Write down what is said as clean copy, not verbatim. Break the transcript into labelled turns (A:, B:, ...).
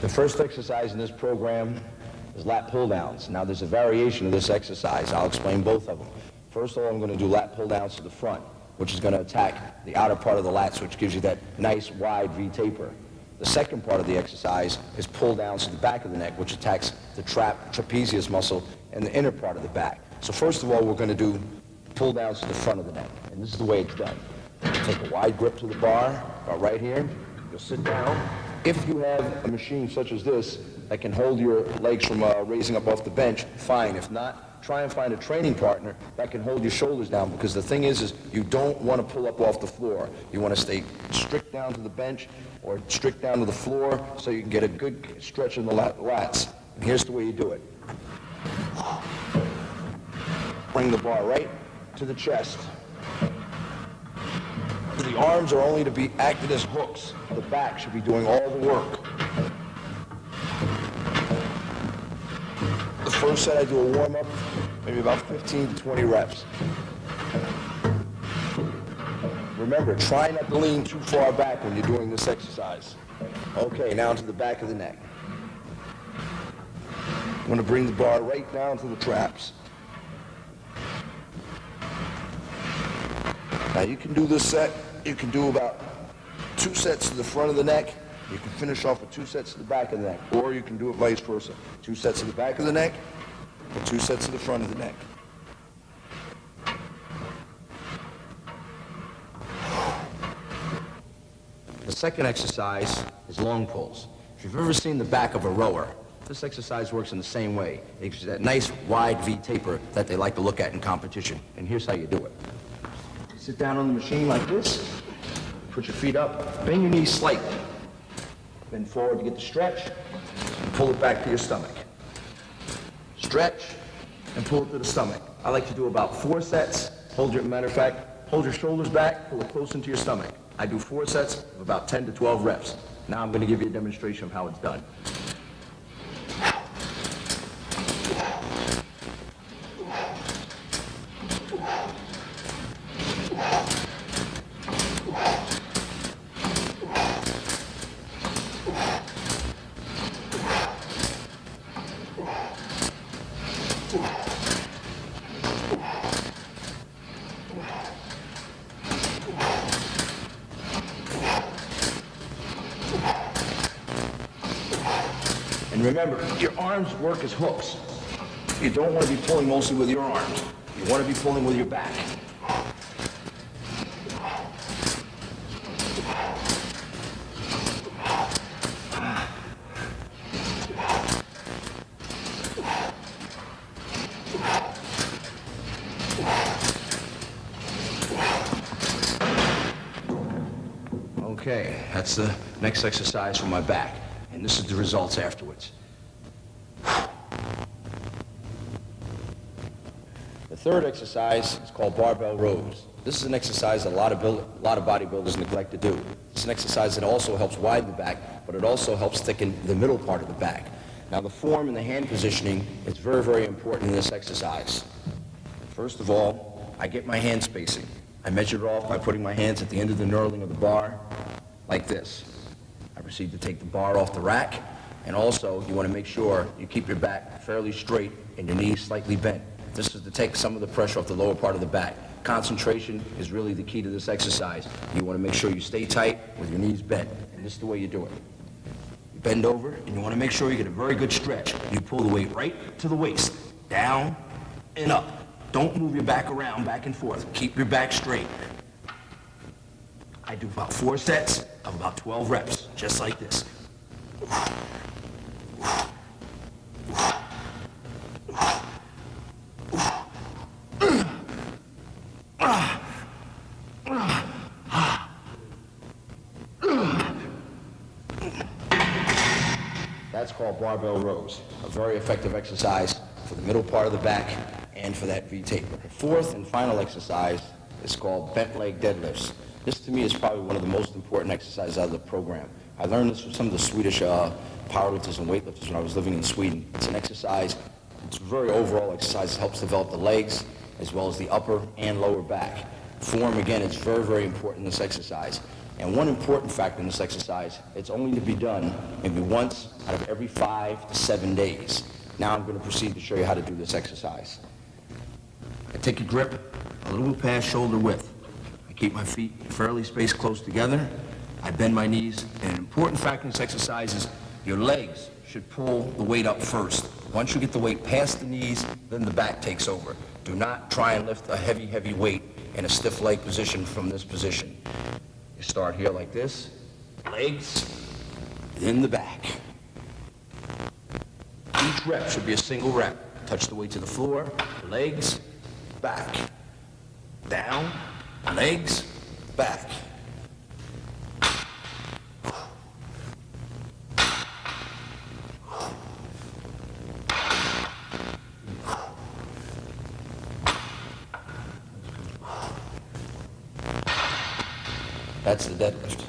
A: The first exercise in this program is lat pull-downs. Now there's a variation of this exercise. I'll explain both of them. First of all, I'm going to do lat pull-downs to the front, which is going to attack the outer part of the lats, which gives you that nice wide V taper. The second part of the exercise is pull-downs to the back of the neck, which attacks the trapezius muscle and the inner part of the back. So first of all, we're going to do pull-downs to the front of the neck, and this is the way it's done. Take a wide grip to the bar, about right here. You'll sit down. If you have a machine such as this that can hold your legs from raising up off the bench, fine. If not, try and find a training partner that can hold your shoulders down, because the thing is you don't want to pull up off the floor. You want to stay strict down to the bench or strict down to the floor so you can get a good stretch in the lats. And here's the way you do it. Bring the bar right to the chest. The arms are only to be acted as hooks. The back should be doing all the work. The first set I do a warm-up, maybe about 15 to 20 reps. Remember, try not to lean too far back when you're doing this exercise. Okay, now to the back of the neck. I'm going to bring the bar right down to the traps. Now you can do this set, you can do about 2 sets to the front of the neck, you can finish off with 2 sets to the back of the neck, or you can do it vice versa. 2 sets to the back of the neck, and 2 sets to the front of the neck. The second exercise is long pulls. If you've ever seen the back of a rower, this exercise works in the same way. It gives you that nice wide V taper that they like to look at in competition. And here's how you do it. Sit down on the machine like this, put your feet up, bend your knees slightly, bend forward to get the stretch, and pull it back to your stomach. Stretch, and pull it to the stomach. I like to do about 4 sets. Matter of fact, hold your shoulders back, pull it close into your stomach. I do 4 sets of about 10 to 12 reps. Now I'm going to give you a demonstration of how it's done. And remember, your arms work as hooks. You don't want to be pulling mostly with your arms. You want to be pulling with your back. Okay, that's the next exercise for my back. And this is the results afterwards. The third exercise is called barbell rows. This is an exercise that a lot of bodybuilders neglect to do. It's an exercise that also helps widen the back, but it also helps thicken the middle part of the back. Now the form and the hand positioning is very, very important in this exercise. First of all, I get my hand spacing. I measure it off by putting my hands at the end of the knurling of the bar, like this. I proceed to take the bar off the rack, and also you want to make sure you keep your back fairly straight and your knees slightly bent. This is to take some of the pressure off the lower part of the back. Concentration is really the key to this exercise. You want to make sure you stay tight with your knees bent, and this is the way you do it. You bend over, and you want to make sure you get a very good stretch. You pull the weight right to the waist, down and up. Don't move your back around, back and forth. Keep your back straight. I do about 4 sets of about 12 reps, just like this. That's called barbell rows, a very effective exercise for the middle part of the back and for that V taper. The fourth and final exercise is called bent leg deadlifts. This to me is probably one of the most important exercises out of the program. I learned this from some of the Swedish powerlifters and weightlifters when I was living in Sweden. It's an exercise, it's a very overall exercise. It helps develop the legs as well as the upper and lower back. Form, again, is very, very important in this exercise. And one important factor in this exercise, it's only to be done maybe once out of every 5 to 7 days. Now I'm going to proceed to show you how to do this exercise. I take a grip a little past shoulder width. I keep my feet fairly spaced close together. I bend my knees. And an important factor in this exercise is your legs should pull the weight up first. Once you get the weight past the knees, then the back takes over. Do not try and lift a heavy, heavy weight in a stiff leg position from this position. You start here like this, legs, then the back. Each rep should be a single rep. Touch the weight to the floor, legs, back, down, legs, back. That's the deadlift.